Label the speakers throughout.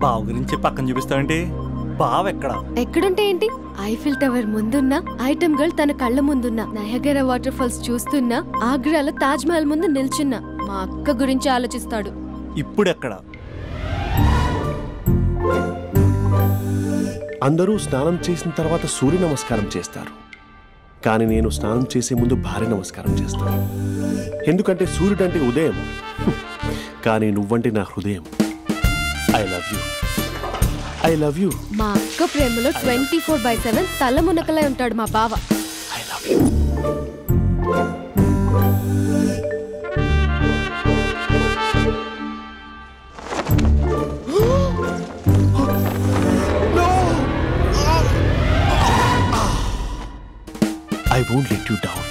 Speaker 1: బావ గురించి పక్కన చూపిస్తావేంటి? బావ
Speaker 2: ఎక్కడుంటే ఏంటి? ఐఫిల్ టవర్ ముందున్న ఐటమ్ గర్ల్ తన కళ్ళ ముందున్న నయగరా వాటర్ ఫాల్స్ చూస్తున్నా ఆగ్రాలో తాజ్ మహల్ ముందు నిల్చున్నా మా అక్క గురించి ఆలోచిస్తాడు.
Speaker 1: ఇప్పుడు ఎక్కడ?
Speaker 3: అందరూ స్నానం చేసిన తర్వాత సూర్య నమస్కారం చేస్తారు, కానీ నేను స్నానం చేసే ముందు భార్య నమస్కారం చేస్తాను. ఎందుకంటే సూర్యుడు అంటే ఉదయం, కానీ నువ్వంటే నా హృదయం. I love you, I love you.
Speaker 2: మా అక్క ప్రేమలో 24/7 తల మునకలై ఉంటాడు మా బావ.
Speaker 3: I love you. I won't let you down.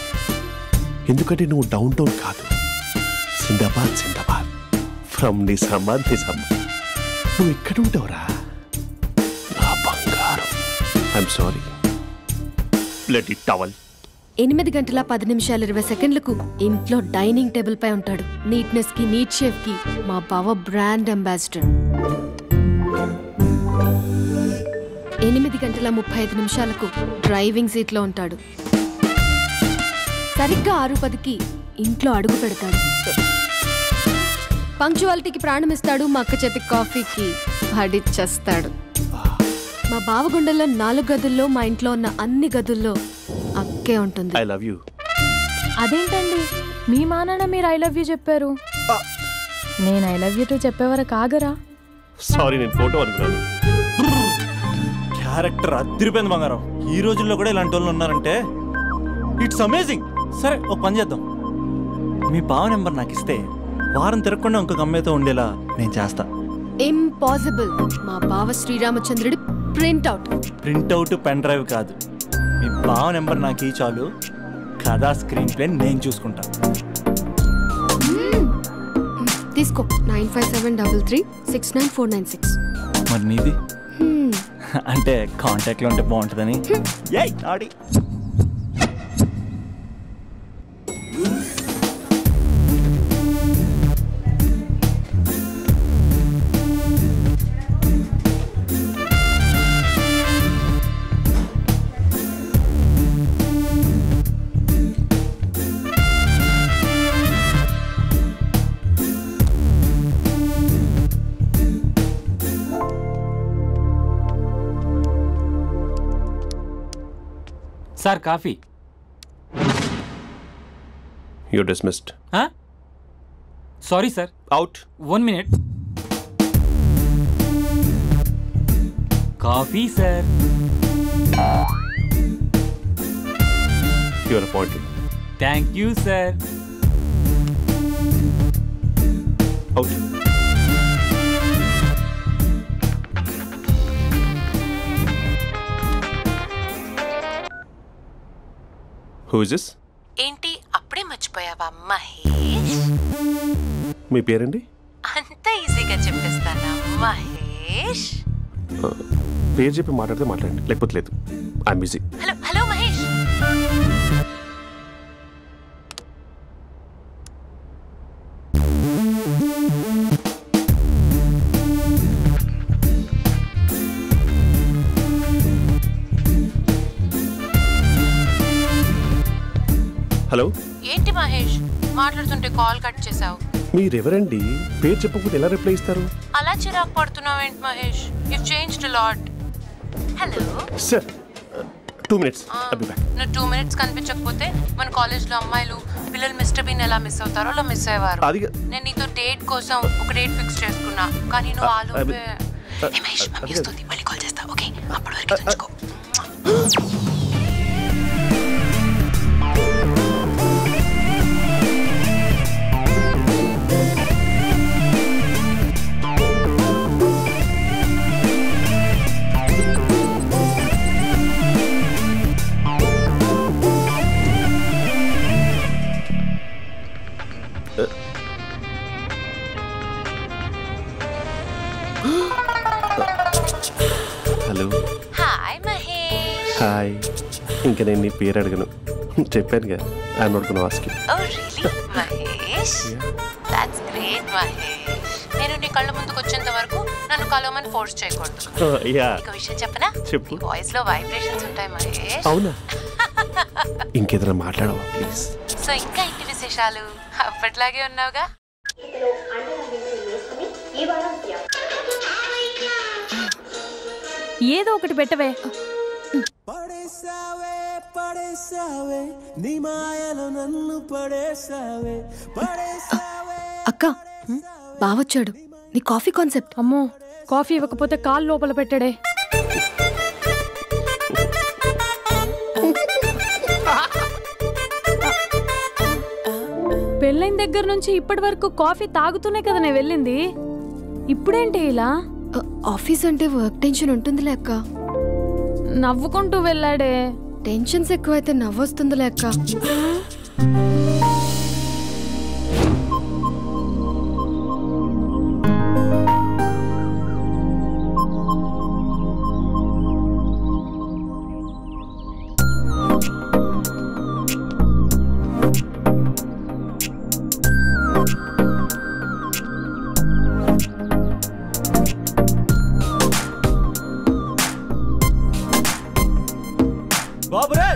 Speaker 3: ఎందుకంటే నువ్వు డౌన్ టౌన్ కాదు, జిందాబాద్ జిందాబాద్ ఫ్రమ్ నిజామాబాద్ నిజామాబాద్. నువ్వు ఎక్కడుంటావురా నా బంగారం? I'm sorry, let it towel.
Speaker 2: 8 గంటల 10 నిమిషాలు 20 సెకండ్లకు ఇంట్లో డైనింగ్ టేబుల్ పై ఉంటాడు. నీట్నెస్ కి నీట్ షేఫ్ కి మా బావ బ్రాండ్ అంబాసిడర్. 8 గంటల 35 నిమిషాలకు డ్రైవింగ్ సీట్ లో ఉంటాడు. సరిగ్గా 6:10కి ఇంట్లో అడుగు పెడతాడు. పంక్చువాలిటీకి ప్రాణం ఇస్తాడు. మా అక్క చేతి కాఫీకి పడిచ్చేస్తాడు. మా బావ గుండెల్లో 4 గదుల్లో మా ఇంట్లో ఉన్న అన్ని గదుల్లో అక్కే ఉంటుంది.
Speaker 3: I love you.
Speaker 4: అదేంటండి మీ మా నాన్న మీరు ఐ లవ్ యూ చెప్పారు, నేను ఐ లవ్ యూ టు చెప్పేవరకు ఆగరా?
Speaker 3: సారీ, నేను ఫోటో అనుకున్నాను.
Speaker 1: క్యారెక్టర్ అదిరిపోయింది బంగారం. ఈ రోజుల్లో కూడా ఇలాంటి వాళ్ళు ఉన్నారంటే ఇట్స్ అమేజింగ్. సరే, ఒక పని చేద్దాం. మీ బావ నెంబర్ నాకు ఇస్తే వారం తిరగకుండా ఇంకొక అమ్మాయితో ఉండేలా నేను చేస్తా.
Speaker 2: ఇంపాసిబుల్. మా బావ శ్రీరామచంద్రుడి ప్రింట్అవుట్
Speaker 1: పెన్ డ్రైవ్ కాదు. మీ బావ నెంబర్ నాకు ఈ చాలు, కథా స్క్రీన్ ప్లే నేను చూసుకుంటా.
Speaker 2: తీసుకో. 9573369496.
Speaker 1: మరి నీది? అంటే కాంటాక్ట్లో ఉంటే బాగుంటుందని. ఆడి
Speaker 5: sir coffee.
Speaker 3: You're dismissed.
Speaker 5: Sorry sir.
Speaker 3: Out.
Speaker 5: 1 minute. Coffee sir.
Speaker 3: You are appointed.
Speaker 5: Thank you sir.
Speaker 3: Out. Who is this?
Speaker 6: ఏంటి అప్పుడే మర్చిపోయావా మహేష్?
Speaker 3: మీ పేరండి?
Speaker 6: అంత ఈజీగా చెప్పేస్తానా మహేష్?
Speaker 3: పేరు చెప్పి మాట్లాడితే మాట్లాడండి, లేకపోతే లేదు. I'm busy.
Speaker 6: Hello hello Mahesh.
Speaker 3: Hello.
Speaker 6: ఏంటి మహేష్ మాట్లాడుతుంటే కాల్ కట్ చేసావు?
Speaker 3: మీరెవరండి? పేరు చెప్పకపోతే ఎలా రిప్లై ఇస్తారు?
Speaker 6: అలా చిరాకు పడుతున్నావు ఏంటి Mahesh? You changed a lot. Hello
Speaker 3: sir, 2 minutes.
Speaker 6: నువ్వు 2 minutes కనిపించకపోతే మన కాలేజ్లో అమ్మాయిలు పిల్లలు మిస్టర్ బీన్ ఎలా మిస్ అవుతారో అలా మిస్ అయ్యేవారు. నేను నీతో డేట్ కోసం ఒక డేట్ ఫిక్స్ చేసుకున్నా, కానీ నువ్వు ఆలోపే. మహేష్ మమ్మీ వస్తుంది, మళ్ళీ కాల్ చేస్తా. ఓకే, అప్పటి వరకు ఉంచుకో.
Speaker 3: హలో.
Speaker 6: హాయ్ మహేష్.
Speaker 3: హాయ్. ఇంకా నేను నీ పేరు అడగను, చెప్పాను కదా I'm not gonna ask you.
Speaker 6: Oh really? Mahesh, that's great Mahesh. నేను నీ కళ్ళ ముందుకు వచ్చేంత వరకు నన్ను కలవమని ఫోర్స్ చేయకూడదు. నీకు విషయం చెప్పనా?
Speaker 3: చెప్పు.
Speaker 6: వాయిస్ లో వైబ్రేషన్స్ ఉంటాయి మహేష్.
Speaker 3: అవునా? ఇంకేదైనా మాట్లాడవా ప్లీజ్?
Speaker 6: సో ఇంకా ఇంటి విశేషాలు అప్పట్లాగే ఉన్నావుగా?
Speaker 4: ఏదో ఒకటి పెట్టవే.
Speaker 2: అక్క బావొచ్చాడు. నీ కాఫీ కాన్సెప్ట్.
Speaker 4: అమ్మో, కాఫీ ఇవ్వకపోతే కాలు లోపల పెట్టాడే. పెళ్ళైన దగ్గర నుంచి ఇప్పటి వరకు కాఫీ తాగుతూనే కదా నేను వెళ్ళింది. ఇప్పుడేంటి ఇలా?
Speaker 2: ఆఫీస్ అంటే వర్క్ టెన్షన్ ఉంటుందిలే అక్క.
Speaker 4: నవ్వుకుంటూ వెళ్ళాడే.
Speaker 2: టెన్షన్స్ ఎక్కువైతే నవ్వొస్తుందిలే అక్క.
Speaker 1: బాబు రే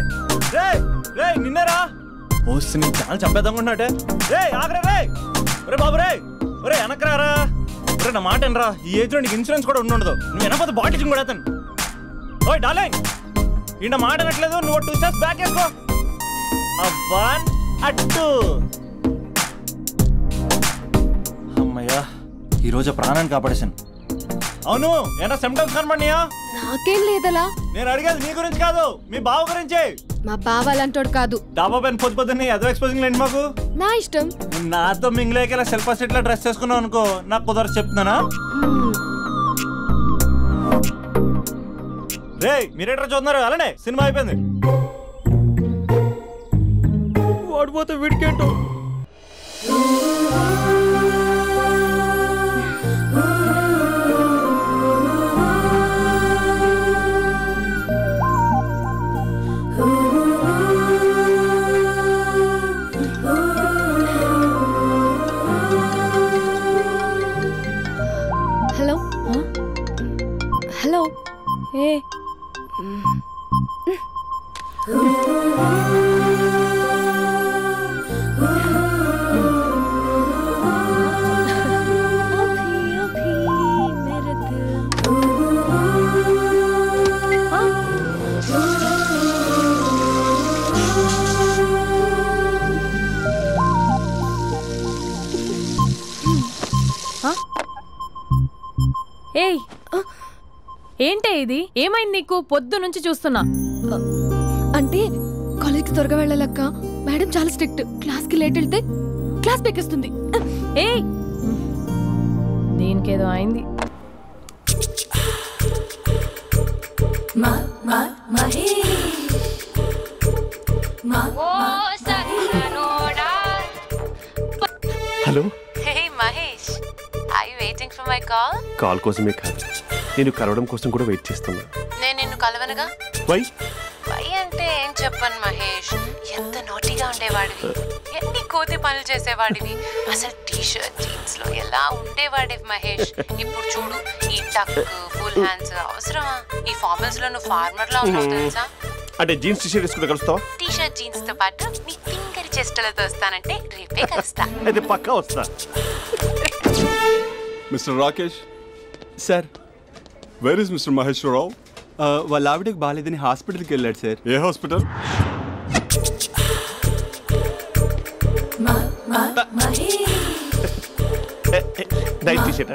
Speaker 1: రే రే నిన్నరా వస్తు నీ ఛానల్ చంపేద్దామనుకున్నాటే. రే ఆగరా రే. ఒరే బాబు రే, ఒరే వెనకరారా. ఒరే నా మాట అనరా, ఈ ఏజ్ లో నీకు ఇన్సూరెన్స్ కూడా ఉండదు. నువ్వు వెనకపోతే బాటింగ్ కూడా అతను. ఓయ్ డార్లింగ్, ఈయన మాట అనట్లేదు. నువ్వు 2 steps బ్యాక్ వేసుకో. 1 2. అమ్మయ్యా, ఈరోజు ప్రాణాన్ని కాపాడేశాను. అవును, ఏనా సిమ్టమ్స్ కనబడినాయా?
Speaker 2: నాకేం లేదలా.
Speaker 1: నేను అడిగేది మీ గురించి కాదు, మీ బావ గురించి.
Speaker 2: మా బావ అలాంటోడు కాదు.
Speaker 1: డాబా పైన పొద్దున్నే ఏదో ఎక్స్పోజింగ్ లేండి మాకు.
Speaker 2: నా ఇష్టం.
Speaker 1: నాతో మింగిలేక ఇలా సెల్ఫ్ సెట్ లా డ్రెస్ చేసుకున్నావు అనుకో, నాకు కుదరదు చెప్తున్నానా? రే మీరేట్రా చూస్తున్నారు? అలానే సినిమా అయిపోయింది. వాడిపోతే వీడికేంటో.
Speaker 2: Hello hello.
Speaker 4: ఏ ఏయ్, ఏంటే ఇది? ఏమైంది నీకు? పొద్దు నుంచి చూస్తున్నా.
Speaker 2: అంటే కాలేజ్కి త్వరగా వెళ్ళాలక్క. మేడం చాలా స్ట్రిక్ట్. క్లాస్కి లేట్ వెళ్తే క్లాస్ పెక్కేస్తుంది.
Speaker 4: ఏయ్, దీనికేదో అయింది.
Speaker 3: Hello.
Speaker 6: Hey Mahesh, are you waiting for my call?
Speaker 3: Call కోసమే కాదు, నేను కలవడం కోసం కూడా వెయిట్ చేస్తున్నా.
Speaker 6: నేను నిన్ను కలవనుగా.
Speaker 3: వై
Speaker 6: అంటే ఏం చెప్పను మహేష్, ఎంత నోటిగా ఉండేవాడివి, ఎన్ని కోతి పనులు చేసేవాడివి, అసలు టీషర్ట్ జీన్స్ లో ఎలా ఉండేవాడివి మహేష్. ఇప్పుడు చూడు, ఈ టక్ ఫుల్ హ్యాండ్స్ అవసరమా? ఈ ఫార్మల్స్ లో నువ్వు ఫార్మర్ లా ఉన్నావు తెలుసా?
Speaker 3: అంటే జీన్స్ టీషర్ట్ వేసుకుని కలుస్తావా?
Speaker 6: టీషర్ట్ జీన్స్ తో పాటు నీ ఫింగర్ చెస్టలతో వస్తానంటే రేపే కలుస్తా.
Speaker 3: అయితే పక్కా వస్తా.
Speaker 7: Mister Rakesh
Speaker 8: sir.
Speaker 7: Where is mister Maheshwararao?
Speaker 8: వాళ్ళ ఆవిడకి బాగాలేదని హాస్పిటల్కి వెళ్ళాడు సార్.
Speaker 7: ఏ హాస్పిటల్?
Speaker 3: Night t-shirt.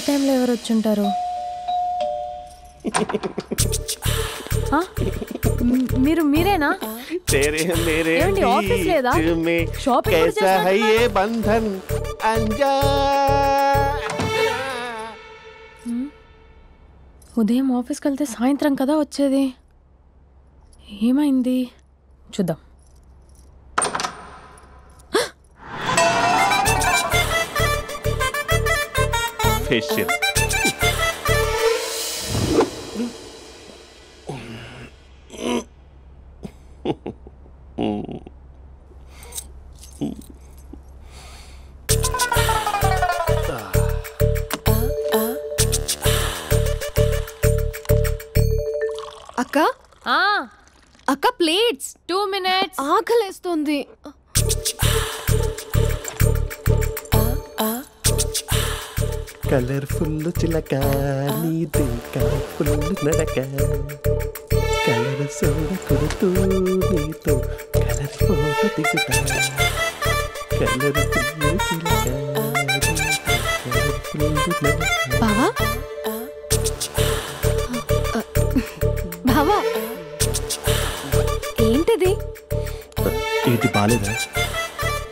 Speaker 4: టైంలో ఎవరు వచ్చుంటారు? మీరేనా? ఏమండి, ఆఫీస్ లేదా? షాపింగ్ కూడా చేస్తున్నారు? ఉదయం ఆఫీస్కి వెళ్తే సాయంత్రం కదా వచ్చేది. ఏమైంది చూద్దాం.
Speaker 3: ఫేషియల్
Speaker 2: అక్క అక్క ప్లేట్స్
Speaker 4: 2 minutes.
Speaker 2: ఆకలేస్తుంది.
Speaker 3: కలర్ఫుల్ చిలక నీది కలర్ఫుల్ నడక కలర్ సోడ కొడుతూ నీతో కలర్ ఫోటో దిగుతా కలర్ఫుల్ చిలక
Speaker 2: బావా బావా ఏంటిది?
Speaker 3: ఏంటి బాలేదా?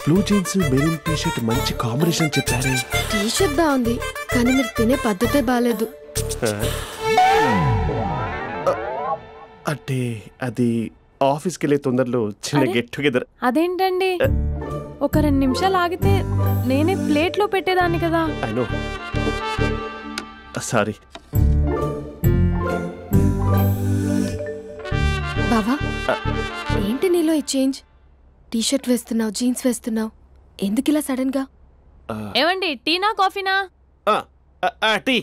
Speaker 3: Blue jeans maroon T shirt మంచి కాంబినేషన్ చెప్పారే.
Speaker 2: టీ షర్ట్ బాగుంది కానీ మీరు తినే పద్ధతే బాలేదు.
Speaker 3: అంటే అది ఆఫీస్కి వెళ్ళే తొందరలో చిన్న గెట్ టుగెదర్.
Speaker 4: అదేంటండి, ఒక 2 నిమిషాలు ఆగితే నేనే ప్లేట్లో పెట్టేదాన్ని కదా.
Speaker 3: I know, sorry.
Speaker 2: బావా ఏంటి నీలో ఈ చేంజ్? టీ షర్ట్ వేస్తున్నావు, జీన్స్ వేస్తున్నావు, ఎందుకు ఇలా సడన్ గా?
Speaker 4: ఏమండి, టీనా కాఫీనా?
Speaker 3: టీ.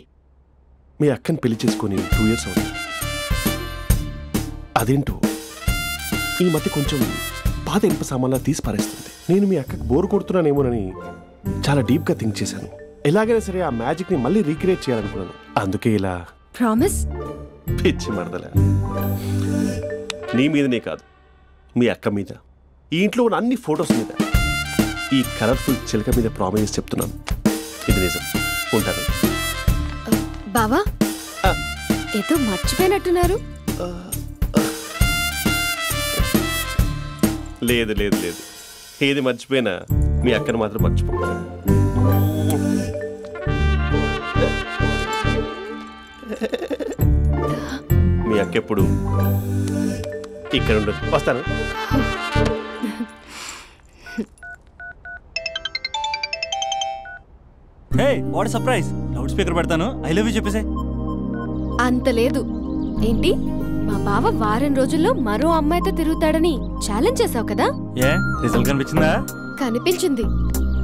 Speaker 3: మీ అక్కని పెళ్లి చేసుకుని 2 years అవుతుంది. అదేంటో ఈ మధ్య కొంచెం పాత ఇనుప సామాన్లా తీసి పారేస్తుంది. నేను మీ అక్కకి బోర్ కొడుతున్నానేమోనని చాలా డీప్ గా థింక్ చేశాను. ఎలాగైనా సరే ఆ మ్యాజిక్ ని మళ్ళీ రీక్రియేట్ చేయాలనుకున్నాను. అందుకే ఇలా.
Speaker 2: ప్రామిస్?
Speaker 3: పిచ్చి మరదల, నీ మీదనే కాదు, మీ అక్క మీద, ఈ ఇంట్లో ఉన్న అన్ని ఫొటోస్ మీద, ఈ కలర్ఫుల్ చిలక మీద ప్రామిస్ చెప్తున్నాను. ఇది నిజం. ఉంటాను.
Speaker 2: బావా ఏదో మర్చిపోయినట్టున్నారు.
Speaker 3: లేదు లేదు లేదు, ఏది మర్చిపోయినా మీ అక్కను మాత్రం మర్చిపో. మీ అక్క ఎప్పుడు ఇక్కడ ఉండదు. వస్తాను.
Speaker 1: Hey what surprise. Loud speaker పెడతాను, ఐ లవ్ యూ చెప్పేసే.
Speaker 2: అంత లేదు. ఏంటి, మా బావ వారం రోజుల్లో మరో అమ్మాయితో తిరుగుతాడని ఛాలెంజ్ చేసావు కదా?
Speaker 1: ఏ రిజల్ట్ కనిపించిందా?
Speaker 2: కనిపించింది.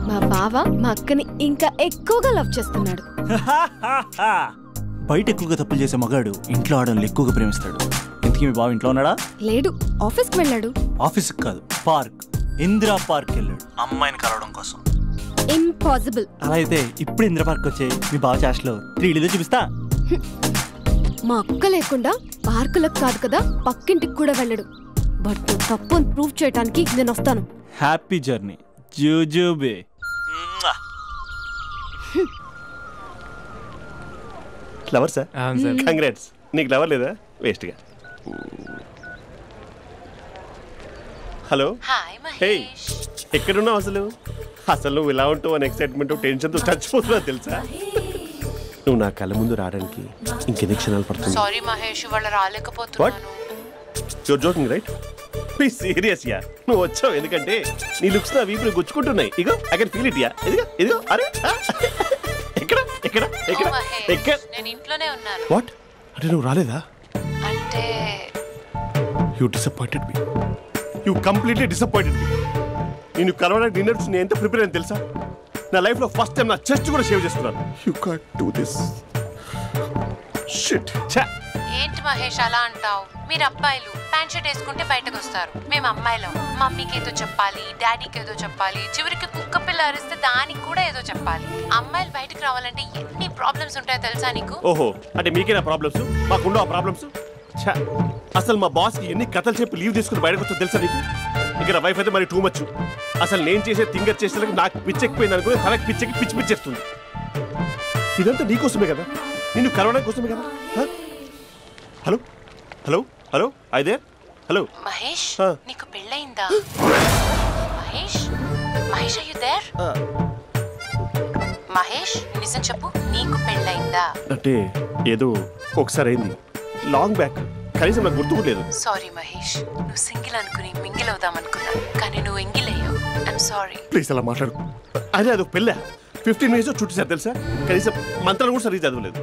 Speaker 2: మా బావ మా అక్కని ఇంకా ఎక్కువగా లవ్ చేస్తున్నాడు.
Speaker 1: బయట ఎక్కువగా తప్పులు చేసే మగాడు ఇంట్లో ఆడవాళ్ళు ఎక్కువగా ప్రేమిస్తాడు. ఇంతకీ మీ బావ ఇంట్లో ఉన్నాడా?
Speaker 2: లేడు, ఆఫీస్కి వెళ్ళాడు.
Speaker 1: ఆఫీస్కి కాదు, పార్క్, ఇందిరా పార్క్ వెళ్ళాడు అమ్మాయిని కలవడం కోసం.
Speaker 2: ఇంపాసిబుల్.
Speaker 1: అలా అయితే ఇప్పుడు ఇందిరా పార్క్ వచ్చే మీ బావ చాష్లో 3Dలో చూపిస్తా.
Speaker 2: మా అక్క లేకుండా పార్కులకు కాదు కదా పక్కింటికి కూడా వెళ్ళడు. బట్ తప్పు అని ప్రూవ్ చేయడానికి నేను వస్తాను.
Speaker 1: హ్యాపీ జర్నీ జూజూబే.
Speaker 3: Lover sir? కంగ్రాట్స్. నీకు లవర్ లేదా? వేస్ట్గా. హలో. హే, ఎక్కడున్నావు అసలు? అసలు నువ్వు ఇలా ఉంటావు అని ఎక్సైట్మెంట్ టెన్షన్తో చచ్చిపోతున్నా తెలుసా? నువ్వు నా కళ్ళ ముందు రావడానికి ఇంకెన్ని క్షణాలు పడుతుంది?
Speaker 6: సారీ మహేష్, వాళ్ళు రాలేకపోతున్నాను.
Speaker 3: You're joking right? Be serious ya. నువ్వు వచ్చావు ఎందుకంటే నీ లుక్స్ నా వీపుని గుచ్చుకుంటున్నాయి. ఇగో I can feel it ya. ఇదిగో ఇదిగో. అరే ఎక్కడ ఎక్కడ ఎక్కడ ఎక్కడ?
Speaker 6: నేను ఇంట్లోనే ఉన్నాను.
Speaker 3: వాట్ అంటే నువ్వు రాలేదా?
Speaker 6: అంటే
Speaker 3: you disappointed me. You completely disappointed me. నేను కలవడానికి డిన్నర్స్ నేను ఎంత ప్రిపేర్ అని తెలుసా? నా లైఫ్లో ఫస్ట్ టైం నా చెస్ట్ కూడా షేవ్ చేస్తున్నాను. You can't do this. Shit.
Speaker 6: ఏంటి మహేష్ అలా అంటావు? మీరు అబ్బాయిలు ప్యాంట్ షర్ట్ వేసుకుంటే బయటకు వస్తారు. మేము అమ్మాయిలం మమ్మీకి ఏదో చెప్పాలి, డాడీకి ఏదో చెప్పాలి, చివరికి కుక్క పిల్ల అరిస్తే దానికి కూడా ఏదో చెప్పాలి. అమ్మాయిలు బయటకు రావాలంటే ఎన్ని ప్రాబ్లమ్స్ ఉంటాయో తెలుసా నీకు?
Speaker 3: ఓహో, అంటే మీకేనా ప్రాబ్లమ్స్? మాకుండవు ఆ ప్రాబ్లమ్స్? అసలు మా బాస్కి ఎన్ని కథలు చెప్పి లీవ్ తీసుకుని బయటకు వచ్చా తెలుసా నీకు? ఇక్కడ వైఫ్ అయితే మరి టూ మచ్. అసలు నేను చేసే థింగర్ చేసేందుకు నాకు పిచ్చెక్కిపోయింది అనుకుని తనకి పిచ్చెక్కి పిచ్చి పిచ్చేస్తుంది. ఇదంతా నీకోసమే కదా, నిన్ను కలవడం కోసమే కదా. హలో హలో హలో అయితే హలో
Speaker 6: మహేష్, నీకు పెళ్ళయిందా? Mahesh, Mahesh are you there? Mahesh, నిజం చెప్పు, నీకు పెళ్ళయిందా?
Speaker 3: అంటే ఏదో ఒకసారి అయింది, లాంగ్ బ్యాక్, కనీసం నాకు గుర్తులేదు.
Speaker 6: సారీ మహేష్, నువ్వు సింగిల్ అనుకుని మింగిల్ అవుదాం అనుకున్నా, కానీ నువ్వు ఎంగిల్ అయ్యావు. I'm sorry.
Speaker 3: ప్లీజ్ అలా మాట్లాడు. అదే అదొక పెళ్ళ 15 minutes చుట్టేసారు తెలుసా, కనీసం మంత్రాలు కూడా సరిగ్గా చదవలేదు,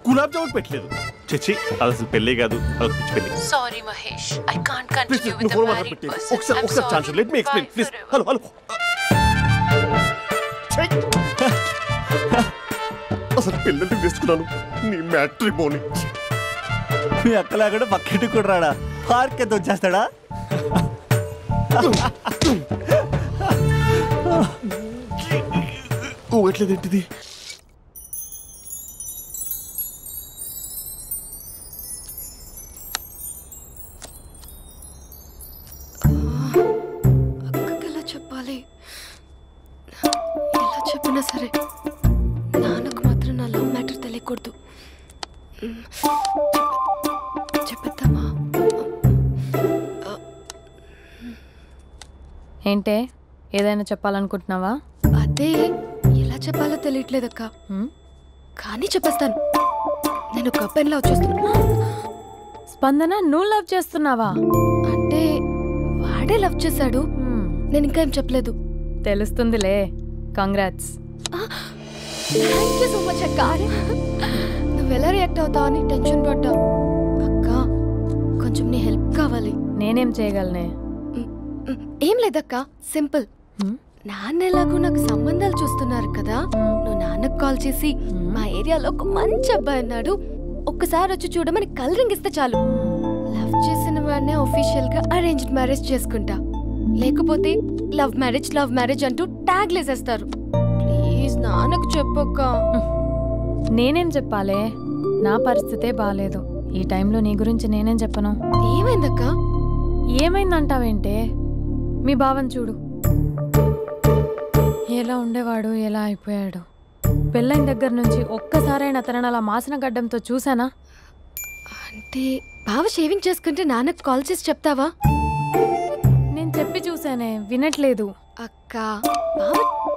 Speaker 3: గులాబ్ జామున్ పెట్టలేదు. చచ్చి అది అసలు పెళ్ళే కాదు, అదొక పిచ్చి పెళ్ళి.
Speaker 6: Sorry Mahesh, I can't continue with the married person.
Speaker 3: ఒకసారి chance let me explain please. Hello hello అసలు పిల్లల్ని వేసుకున్నాను నీ మ్యాట్రిమోని.
Speaker 1: మీ అక్కలా కూడా పక్కింటి కూడా రాడా, పార్క్ ఎంత వచ్చేస్తాడా?
Speaker 3: ఊగట్లేదేంటిది?
Speaker 2: అక్కకి ఎలా చెప్పాలి? ఎలా చెప్పినా సరే నాన్నకు మాత్రం నా లవ్ మ్యాటర్ తెలియకూడదు. చెప్పేద్దామా?
Speaker 4: ఏంటే, ఏదైనా చెప్పాలనుకుంటున్నావా?
Speaker 2: అదే ఎలా చెప్పాలో తెలియట్లేదక్క, కానీ చెప్పేస్తాను. నేను ఒక అబ్బాయిని లవ్ చేస్తున్నా.
Speaker 4: స్పందన, నువ్వు లవ్ చేస్తున్నావా?
Speaker 2: అంటే వాడే లవ్ చేశాడు, నేను ఇంకా ఏం చెప్పలేదు.
Speaker 4: తెలుస్తుందిలే. Congrats.
Speaker 2: Thank you so much అక్క. నువ్వు ఎలా రియాక్ట్ అవుతావు అని టెన్షన్ పడ్డావు. అక్క, కొంచెం నీ హెల్ప్ కావాలి.
Speaker 4: నేనేం చేయగలనే?
Speaker 2: ఏం లేదక్క, సింపుల్. నాన్న ఎలాగో నాకు సంబంధాలు చూస్తున్నారు కదా, నువ్వు నాన్నకు కాల్ చేసి మా ఏరియాలో ఒక మంచి అబ్బాయి అన్నాడు, ఒక్కసారి వచ్చి చూడమని కలరింగ్ ఇస్తే చాలు. లవ్ చేసిన వాడినే ఒఫీషియల్ గా అరేంజ్డ్ మ్యారేజ్ చేసుకుంటా. లేకపోతే లవ్ మ్యారేజ్ అంటూ ట్యాగ్ లేసేస్తారు. ప్లీజ్ నాన్నకు చెప్పక్క.
Speaker 4: నేనేం చెప్పాలే? నా పరిస్థితే బాలేదు. ఈ టైంలో నీ గురించి నేనేం చెప్పను.
Speaker 2: ఏమైందక్క?
Speaker 4: ఏమైందంటావేంటే? మీ బావని చూడు, ఎలా ఉండేవాడు, ఎలా అయిపోయాడు. పెళ్ళైన దగ్గర నుంచి ఒక్కసారైనా తనని అలా మాసిన గడ్డంతో చూసానా?
Speaker 2: అంటే బావ షేవింగ్ చేసుకుంటే నాన్నకు కాల్ చేసి చెప్తావా?
Speaker 4: నేను చెప్పి చూసానే, వినట్లేదు.
Speaker 2: అక్క, బావ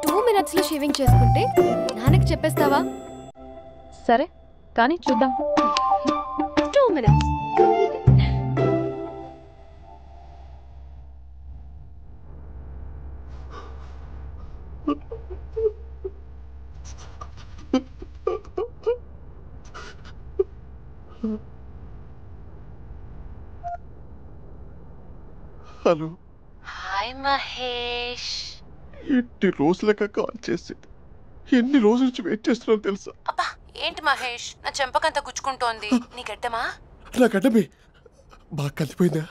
Speaker 2: 2 minutes లో షేవింగ్ చేసుకుంటే నాన్నకి చెప్పేస్తావా?
Speaker 4: సరే, కానీ చూద్దాం.
Speaker 2: 2 minutes.
Speaker 3: హలో.
Speaker 6: హాయ్ మహేష్.
Speaker 3: ఎన్ని రోజులక కాల్ చేసేది, ఎన్ని రోజుల నుంచి వెయిట్ చేస్తున్నావు తెలుసా?
Speaker 6: అబ్బా, ఏంటి మహేష్, నా చెంపకంత గుచ్చుకుంటోంది. నీ గడ్డమా?
Speaker 3: నా గడ్డమే బాగా కలిపోయిందా?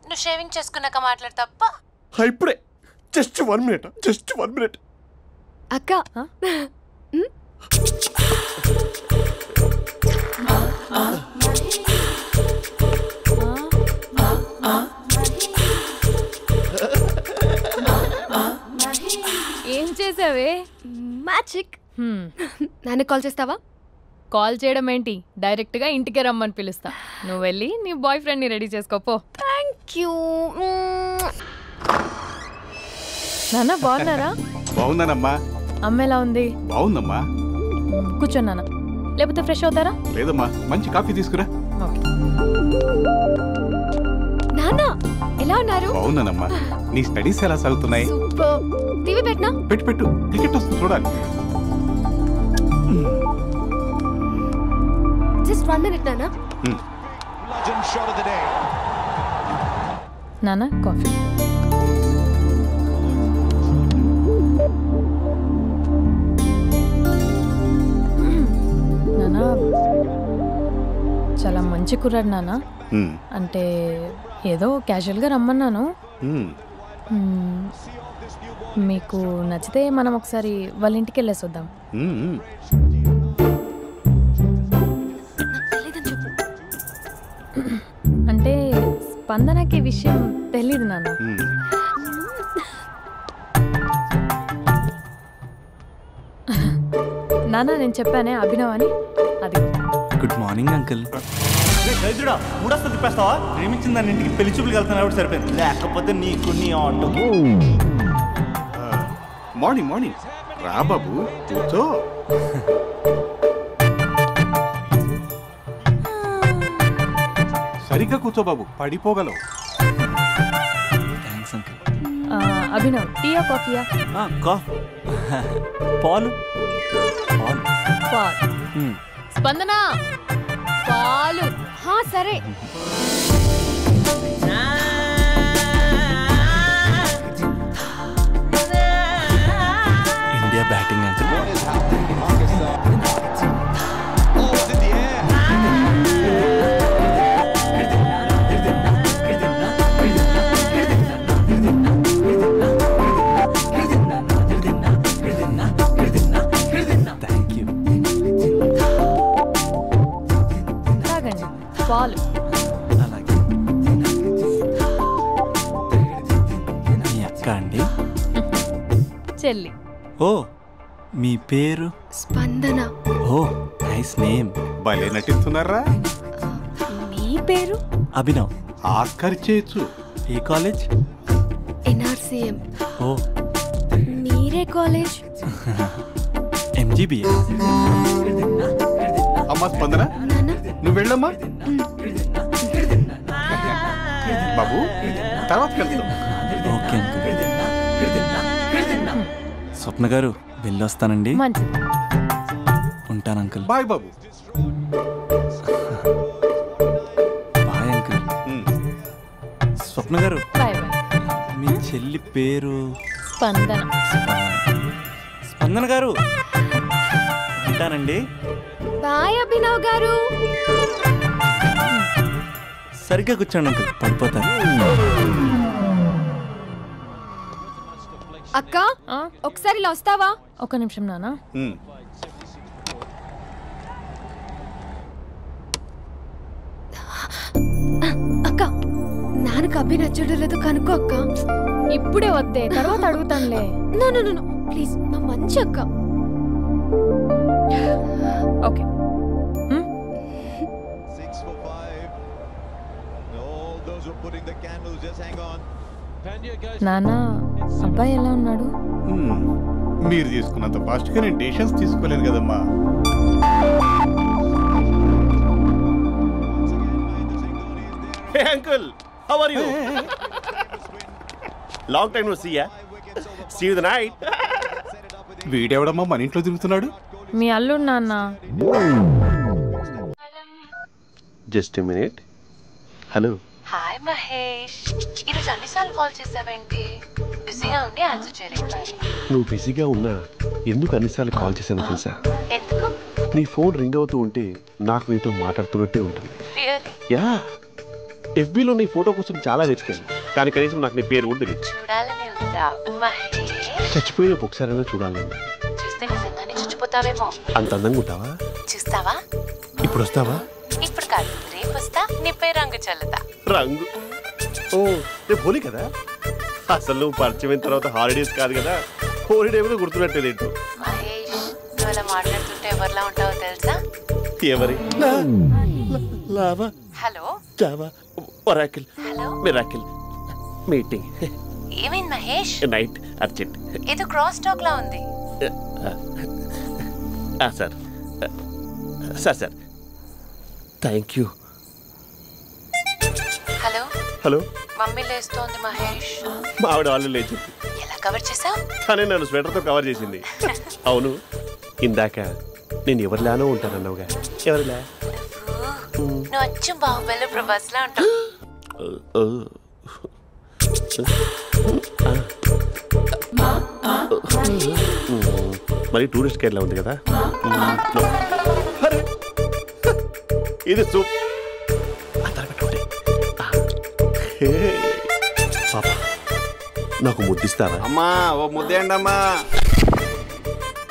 Speaker 6: నువ్వు షేవింగ్ చేసుకున్నాక మాట్లాడు తప్ప.
Speaker 3: ఇప్పుడే జస్ట్ 1 minute.
Speaker 2: అక్క,
Speaker 4: ఏం చేసావే?
Speaker 2: మ్యాజిక్. నాన్న కాల్ చేస్తావా?
Speaker 4: కాల్ చేయడం ఏంటి, డైరెక్ట్ గా ఇంటికే రమ్మని పిలుస్తా. నువ్వు వెళ్ళి నీ బాయ్ ఫ్రెండ్ ని రెడీ చేసుకోపో.
Speaker 2: Thank you.
Speaker 4: నాన్న బాగున్నారా?
Speaker 8: బాగున్నానమ్మా.
Speaker 4: అమ్మ ఎలా ఉంది?
Speaker 8: బాగుందమ్మా.
Speaker 4: కూర్చోన్నానా, లేకపోతే ఫ్రెష్ అవుతారా?
Speaker 8: లేదమ్మా, మంచి కాఫీ తీసుకురా.
Speaker 2: నాన్న ఎలా ఉన్నారు?
Speaker 8: బాగున్నానమ్మా. నీ స్టడీస్ ఎలా సాగుతున్నాయి?
Speaker 2: సూపర్. టీవీ పెట్టనా?
Speaker 8: పెట్టు, క్రికెట్ వస్తుంది చూడాలి.
Speaker 2: జస్ట్ 1 minute నాన్న.
Speaker 4: నాన్న కాఫీ. నాన్న చాలా మంచి కుర్రాడు నాన్న. అంటే ఏదో క్యాజువల్గా రమ్మన్నాను. మీకు నచ్చితే మనం ఒకసారి వాళ్ళ ఇంటికి వెళ్ళేసి వద్దాం. అంటే స్పందనకి విషయం తెలీదు నాన్న. నాన్న నేను చెప్పానే అభినవ్ అని, అది.
Speaker 5: Good morning uncle.
Speaker 1: దరిద్రుడా మూడొస్తా తిప్పేస్తావా? ప్రేమించిన దాని ఇంటికి పెళ్లి చూపులు వెళ్తున్నా సరిపోయింది, లేకపోతే నీకు నీ ఆటో.
Speaker 8: మార్నింగ్ మార్నింగ్ రా బాబు, కూర్చో. సరిగ్గా కూర్చో బాబు, పడిపోగలవు.
Speaker 5: Thanks uncle.
Speaker 4: అభినవ్ టీయా కాఫీయా?
Speaker 5: పాలు.
Speaker 4: పాలు. స్పందన పాలు.
Speaker 2: సరే.
Speaker 5: India batting uncle.
Speaker 4: పాలు.
Speaker 5: అలాగే. మీ అక్క అండి?
Speaker 4: చెల్లి.
Speaker 5: ఓ మీ పేరు?
Speaker 2: స్పందన.
Speaker 5: ఓ నైస్ నేమ్.
Speaker 8: భలే నటిస్తున్నారా.
Speaker 2: మీ పేరు?
Speaker 5: అభినవ్.
Speaker 8: ఆస్కర్ చేయొచ్చు.
Speaker 5: ఏ కాలేజ్?
Speaker 2: NRCM.
Speaker 5: ఓ
Speaker 2: మీరే కాలేజ్?
Speaker 5: MGBA.
Speaker 8: అమ్మా స్పందన, నువ్వు వెళ్ళమ్మా. బాబు తర్వాత కలుద్దాం.
Speaker 5: Okay uncle. స్వప్న గారు వెళ్ళొస్తానండి.
Speaker 4: మంచిది.
Speaker 5: ఉంటాను అంకుల్.
Speaker 8: బాయ్ బాబు.
Speaker 5: Bye uncle. స్వప్న గారు
Speaker 4: బాయ్ బాయ్.
Speaker 5: మీ చెల్లి పేరు?
Speaker 4: స్పందన.
Speaker 5: స్పందన గారు ఉంటానండి.
Speaker 2: బాయ్ అభినవ్ గారు.
Speaker 5: సరిగ్గా కూర్చోండి అంకుల్, పడిపోతాను.
Speaker 2: అక్క ఒకసారి ఇలా వస్తావా?
Speaker 4: ఒక నిమిషం నాన్న.
Speaker 2: అక్క నాన్నకు అభి నచ్చడం లేదు కనుక్కో అక్క.
Speaker 4: ఇప్పుడే వద్దే, తర్వాత అడుగుతానులే.
Speaker 2: నో ప్లీజ్, మా మంచి అక్క.
Speaker 4: ఓకే. నాన్న అబ్బాయి ఎలా ఉన్నాడు?
Speaker 8: మీరు తీసుకున్నంత ఫాస్ట్గా నేను డెసిషన్స్ తీసుకోలేను కదమ్మా.
Speaker 3: Hey uncle, how are you? Long time no see ya. See you the night.
Speaker 8: వీడెవడమ్మా మన ఇంట్లో తిరుగుతున్నాడు?
Speaker 4: మీ అల్లుడు నాన్న.
Speaker 3: Just a minute. Hello.
Speaker 6: Hi Mahesh, ఈరోజు అన్నిసార్లు కాల్ చేసావేంటి? బిజీగా ఉండి ఆన్సర్ చేయలేదు.
Speaker 3: నువ్వు బిజీగా ఉన్నా ఎందుకు అన్నిసార్లు కాల్ చేశాను తెలుసా?
Speaker 6: ఎందుకు?
Speaker 3: నీ ఫోన్ రింగ్ అవుతూ ఉంటే నాకు నీతో మాట్లాడుతున్నట్టే ఉంటుంది.
Speaker 6: రియల్లీ?
Speaker 3: యా, FBలో నీ ఫోటో కోసం చాలా వెతికాను, కానీ కనీసం నాకు నీ పేరు కూడా తెలియదు.
Speaker 6: చూడాలని ఉందా మహేష్?
Speaker 3: చచ్చిపోయిన ఒకసారైనా చూడాలని.
Speaker 6: చూస్తే నిజంగానే చచ్చిపోతావేమో.
Speaker 3: అంత అందంగా ఉంటావా?
Speaker 6: చూస్తావా?
Speaker 3: ఇప్పుడు వస్తావా?
Speaker 6: ఇప్పుడు కాదు, రేపు వస్తా. నీపై రంగు చల్లుతా.
Speaker 3: రంగు? ఓ రేపు హోలీ కదా. అసలు నువ్వు పరిచయం తర్వాత హాలిడేస్ కాదు కదా, హోలిడే కూడా గుర్తున్నట్టేది ఏంటో.
Speaker 6: మహేష్, నువ్వు అలా మాట్లాడుతుంటే ఎవరిలా ఉంటావో తెలుసా?
Speaker 3: ఎవరి? Lava,
Speaker 6: hello,
Speaker 3: Java, Oracle,
Speaker 6: hello,
Speaker 3: miracle, meeting.
Speaker 6: ఏమైంది మహేష్?
Speaker 3: Night urgent.
Speaker 6: ఏదో క్రాస్ టాక్ లా ఉంది.
Speaker 3: Sir sir sir thank you.
Speaker 6: Hello
Speaker 3: hello,
Speaker 6: mummy లేస్తోంది మహేష్.
Speaker 3: మా ఆవిడ వాళ్ళు లేచి
Speaker 6: ఎలా కవర్ చేసావు?
Speaker 3: కానీ నన్ను స్వెటర్తో కవర్ చేసింది. అవును, ఇందాక నేను ఎవరిలానో ఉంటానన్నావుగా. ఎవరిలా?
Speaker 6: నువ్వు అచ్చం బాహుబలి ప్రభాస్ లా ఉంటావు.
Speaker 3: మరి టూరిస్ట్ కేరళ ఉంది కదా. ఇది సూప్. పాపా, నాకు ముద్దిస్తావా?
Speaker 8: అమ్మా ఓ ముద్దేయండి అమ్మా.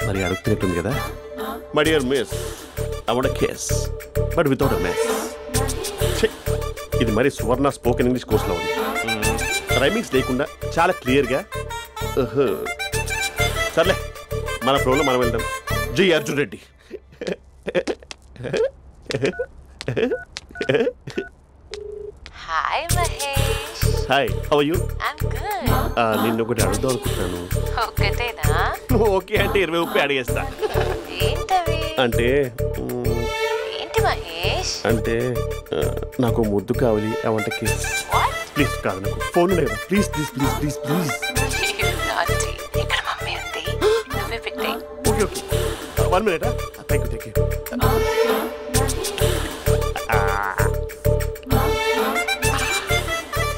Speaker 3: మరి అడుగుతున్నట్టుంది కదా. My dear miss, I want kiss but without a mess. ఇది మరి సువర్ణ స్పోకెన్ ఇంగ్లీష్ కోర్సులో ఉంది. రైమింగ్స్ లేకుండా చాలా క్లియర్గా. సర్లే, మన ఫ్లోలో మనం వెళ్దాం. జై Arjun Reddy.
Speaker 6: Hi Mahesh.
Speaker 3: Hi, how are you?
Speaker 6: I'm good.
Speaker 3: నిన్ను ఒకటి అడుగుదాం అనుకుంటున్నాను.
Speaker 6: ఒకటేనా?
Speaker 3: ఓకే అంటే 20 రూపాయలు అడిగేస్తా.
Speaker 6: ఏంటవి?
Speaker 3: అంటే
Speaker 6: ఏంటి మహేష్?
Speaker 3: అంటే నాకు ముద్దు కావాలి. అవంటకి ప్లీజ్ కాదు, నాకు ఫోన్ లేదు. Please please please please please.
Speaker 6: ఇక్కడ మమ్మీ ఉంది, నువ్వే పెట్టే.
Speaker 3: Okay okay, 1 minute. Thank you thank you.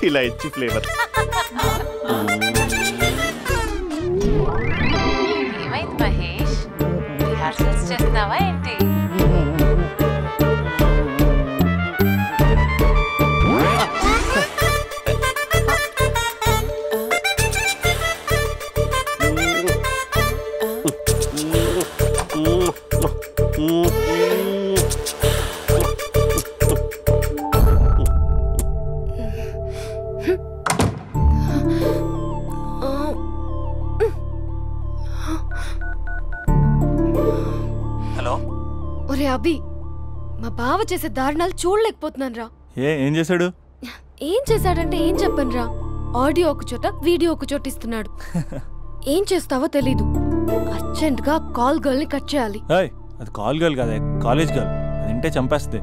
Speaker 3: ఇలా ఇచ్చి ఫ్లేవర్.
Speaker 6: ఏమైంది మహేష్? రిహార్సల్స్ చేస్తున్నావా ఏంటి?
Speaker 2: ఒరే అభి, మా బావ చేసే దారుణాలు చూడలేకపోతున్నాను రా.
Speaker 1: ఏం చేశాడు?
Speaker 2: ఏం చేశాడంటే ఏం చెప్పను రా. ఆడియో ఒక చోట, వీడియో ఒక చోట ఇస్తున్నాడు. ఏం చేస్తావో తెలీదు. అర్జెంట్ గా కాల్ గర్ల్ ని కట్ చేయాలి.
Speaker 1: అది కాల్ గర్ల్ కాదే, కాలేజ్ గర్ల్. అది వింటే చంపేస్తుంది.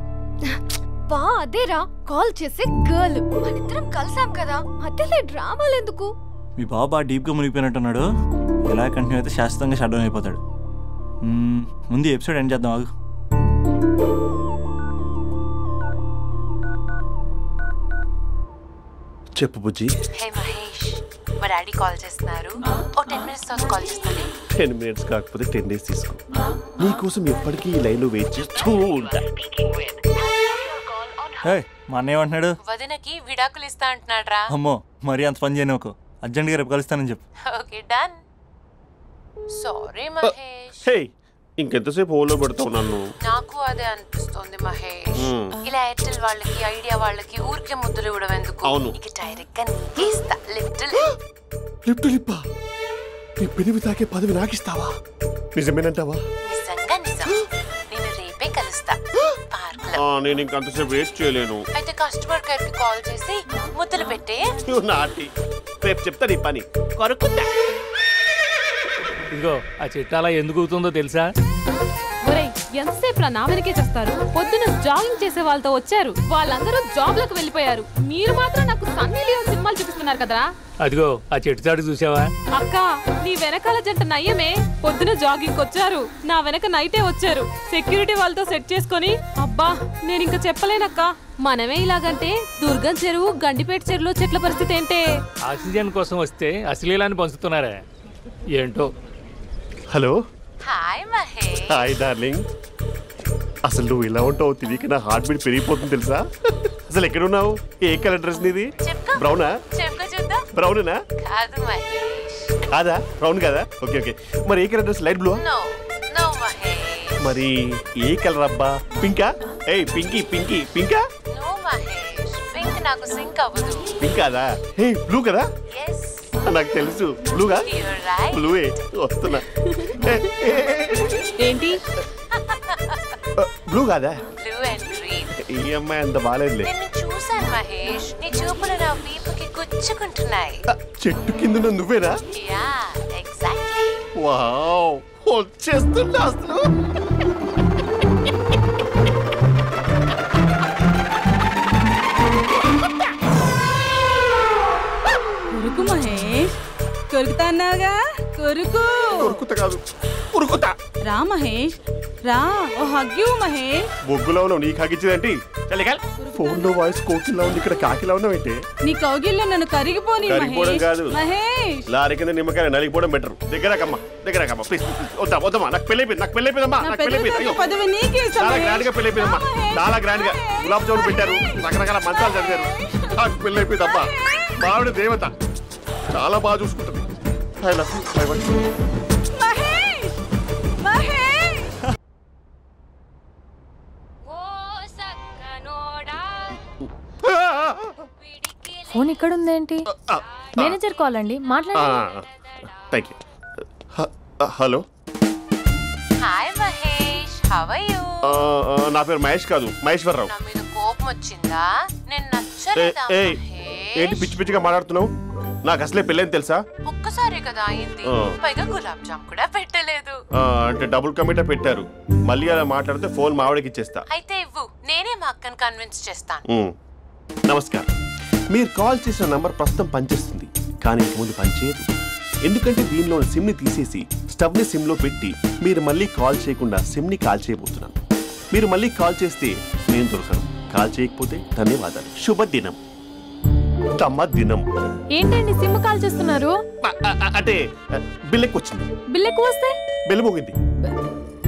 Speaker 2: బా అదేరా, కాల్ చేసే గర్ల్. మనిద్దరం కలిసాం కదా, మధ్యలో డ్రామాలు ఎందుకు?
Speaker 1: మీ బాబా డీప్ గా మునిగిపోయినట్టున్నాడు. ఎలా కంటిన్యూ అయితే శాశ్వతంగా షట్ డౌన్ అయిపోతాడు. ముందు ఎపిసోడ్ ఎండ్ చేద్దాం. ఆగు.
Speaker 3: చెప్పు బుజ్జి.
Speaker 6: హే మహేష్, మా డాడీ కాల్ చేస్తున్నారు. ఓ 10 minutes తర్వాత కాల్ చేస్తాను.
Speaker 3: 10 minutes కాకపోతే 10 days తీసుకో. నీకోసం ఎప్పటికీ ఈ లైన్లో వెయిట్ చేస్తూ ఉంటా.
Speaker 1: మా అన్న ఏమంటున్నాడు?
Speaker 6: వదినకి విడాకులు ఇస్తా అంటున్నాడు రా.
Speaker 1: అమ్మో, మరీ అంత పని చేయను. ఒక అర్జెంట్గా రేపు కలుస్తానని చెప్పు.
Speaker 6: Okay done. సారీ మహేష్.
Speaker 3: హే, ఇంకెంతసేపు హోల్లో పెడతావు నన్ను?
Speaker 6: నాకు అదే అనిపిస్తుంది మహేష్. ఇలా ఎయిర్టెల్ వాళ్ళకి, ఐడియా వాళ్ళకి ఊరికే ముద్దులు ఇవ్వడం ఎందుకు? ఇక డైరెక్ట్ గా నీకే ఇస్తా.
Speaker 3: లిప్ టు లిప్పా? నీ పెనివి తాకే పదవి నాకిస్తావా? నిజమేనంటావా?
Speaker 6: నిజంగా నిజం. నేను రేపే కలుస్తా పార్క్ లో.
Speaker 3: నేను ఇంకంతసేపు వెయిట్ చేయలేను.
Speaker 6: అయితే కస్టమర్ కేర్ కి కాల్ చేసి ముద్దులు పెట్టే.
Speaker 3: నాటి రేపు చెప్తా నీ పని. కొరుకుంటా.
Speaker 9: ఇదిగో ఆ చెట్టు అలా ఎందుకు అవుతుందో తెలుసా?
Speaker 4: ఎంతసేపు నా వెనకే చేస్తారు? పొద్దున జాగింగ్ చేసే వాళ్ళతో వచ్చారు, వాళ్ళందరూ జాబ్ లకు వెళ్ళిపోయారు. మీరు మాత్రం నాకు సన్నీ లియోన్ సినిమాలు చూపిస్తున్నారు కదరా.
Speaker 9: అదిగో ఆ చెట్టు చాటు చూసావా?
Speaker 4: అక్క, నీ వెనకాల జంట నయ్యమే. పొద్దున జాగింగ్ వచ్చారు, నా వెనక నైటే వచ్చారు. సెక్యూరిటీ వాళ్ళతో సెట్ చేసుకొని, అబ్బా నేను ఇంకా చెప్పలేనక్క. మనమే ఇలాగంటే దుర్గం చెరువు, గండిపేట చెరువులో చెట్ల పరిస్థితి ఏంటే?
Speaker 9: ఆక్సిజన్ కోసం వస్తే అశ్లీలాన్ని పంచుతున్నారా ఏంటో.
Speaker 3: Hello.
Speaker 6: Hi Mahesh.
Speaker 3: Hi darling. అసలు నువ్వు ఇలా ఉంటావు తిరిగి నా హార్ట్ బీట్ పెరిగిపోతుంది తెలుసా? అసలు ఎక్కడున్నావు? ఏ కలర్ డ్రెస్ నీది? బ్రౌనా? బ్రౌనేనా?
Speaker 6: కాదు మహేష్.
Speaker 3: కాదా? బ్రౌన్ కాదా? Okay okay. మరి ఏ colour dress? Light blue?
Speaker 6: No no Mahesh.
Speaker 3: మరి ఏ కలర్ అబ్బా? పింకా? ఏయ్ పింకీ పింకీ పింకా?
Speaker 6: నో మహేష్, పింక్ నాకు సింక్ అవ్వదు.
Speaker 3: పింక్ కాదా? ఏ బ్లూ కదా?
Speaker 6: yes.
Speaker 3: నాకు తెలుసు బ్లూగా. బ్లూవే వస్తున్నా.
Speaker 4: ఏంటి
Speaker 3: బ్లూ కాదా?
Speaker 6: Blue and green.
Speaker 3: ఈ అమ్మాయి అంత బాగాలేదులే.
Speaker 6: నేను చూసాను మహేష్, నీ చూపులు నా వీపుకి గుచ్చుకుంటున్నాయి.
Speaker 3: చెట్టు కింద నువ్వేనా?
Speaker 6: Yeah exactly.
Speaker 3: వావ్, వచ్చేస్తున్నా అసలు.
Speaker 10: కొరుకు మహేష్, కొరుకుతా అన్నావుగా, కొరుకు.
Speaker 3: కొరుకుతా కాదు, ఉరుకుతా.
Speaker 10: రా మహేష్ రా, ఓ హగ్గు మహేష్.
Speaker 3: బొగ్గులో ఉన్నావు, నీకు హగ్గించేదేంటి? ఫోన్ లో వాయిస్ కోకిలా ఉంది, ఇక్కడ కాకిలా ఉన్నావేంటి?
Speaker 10: నీ కౌగిల్లో నన్ను కరిగిపోని
Speaker 3: కరిగిపోవడం కాదు
Speaker 10: మహేష్.
Speaker 3: లారీ కింద నిమ్మకాయ నలిగిపోవడం బెటర్. దగ్గరకమ్మా దగ్గరకమ్మా ప్లీజ్. వద్దా వద్దమ్మా, నాకు పెళ్ళైపోయింది, నాకు పెళ్ళైపోయిందమ్మా, నాకు పెళ్ళైపోయింది.
Speaker 10: పదవి నీకే ఇస్తా
Speaker 3: చాలా
Speaker 10: మహేష్.
Speaker 3: గ్రాండ్ గా పెళ్ళైపోయిందమ్మా, చాలా గ్రాండ్ గా. గులాబ్ జామున్ పెట్టారు, రకరకాల మంచాలు చదివారు. నాకు పెళ్ళైపోయిందమ్మా. మావిడ దేవత, చాలా బాగా చూసుకుంటుంది. I love you. I want you.
Speaker 10: Mahesh Mahesh.
Speaker 4: Phone ఇక్కడ ఉందేంటి? మేనేజర్ కాల్ అండి, మాట్లాడండి.
Speaker 3: Thank you. హలో.
Speaker 6: హాయ్
Speaker 3: నా పేరు మహేష్ కాదు, మహేశ్వరరావు.
Speaker 6: నా మీద కోపం వచ్చిందా? నేను నచ్చలేదా
Speaker 3: ఏంటి పిచ్చి పిచ్చిగా మాట్లాడుతున్నావు? నాకు అసలే పెళ్ళని తెలుసా?
Speaker 6: ఒక్కసారి కదా అయింది, పైగా గులాబ్ జామ్ కూడా పెట్టలేదు.
Speaker 3: అంటే డబుల్ కమిటా పెట్టారు. మళ్ళీ అలా మాట్లాడితే ఫోన్ మావిడకి ఇచ్చేస్తా.
Speaker 6: అయితే ఇవ్వు, నేనే మా అక్కని కన్విన్స్ చేస్తాను.
Speaker 3: నమస్కారం. మీరు కాల్ చేసిన నంబర్ ప్రస్తుతం పనిచేస్తుంది, కానీ ఇంక ముందు పనిచేయదు. ఎందుకంటే దీనిలో సిమ్ని తీసేసి స్టవ్ని సిమ్లో పెట్టి మీరు మళ్ళీ కాల్ చేయకుండా సిమ్ని కాల్ చేయబోతున్నాను. మీరు మళ్ళీ కాల్ చేస్తే నేను దొరకను, కాల్ చేయకపోతే ధన్యవాదాలు. శుభదినం. తమ దినం.
Speaker 4: ఏంటండి సిమ్ కాల్ చేస్తున్నారు?
Speaker 3: అంటే బిల్ ఎక్కువ వచ్చింది.
Speaker 4: బిల్ ఎక్కువ వస్తే
Speaker 3: బెల్లు మోగింది.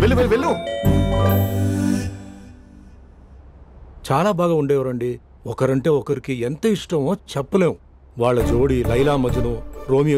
Speaker 3: వెళ్ళు వెళ్ళు వెళ్ళు.
Speaker 11: చాలా బాగా ఉండేవారండి. ఒకరంటే ఒకరికి ఎంత ఇష్టమో చెప్పలేం. వాళ్ళ జోడి లైలా మజ్ను, రోమియో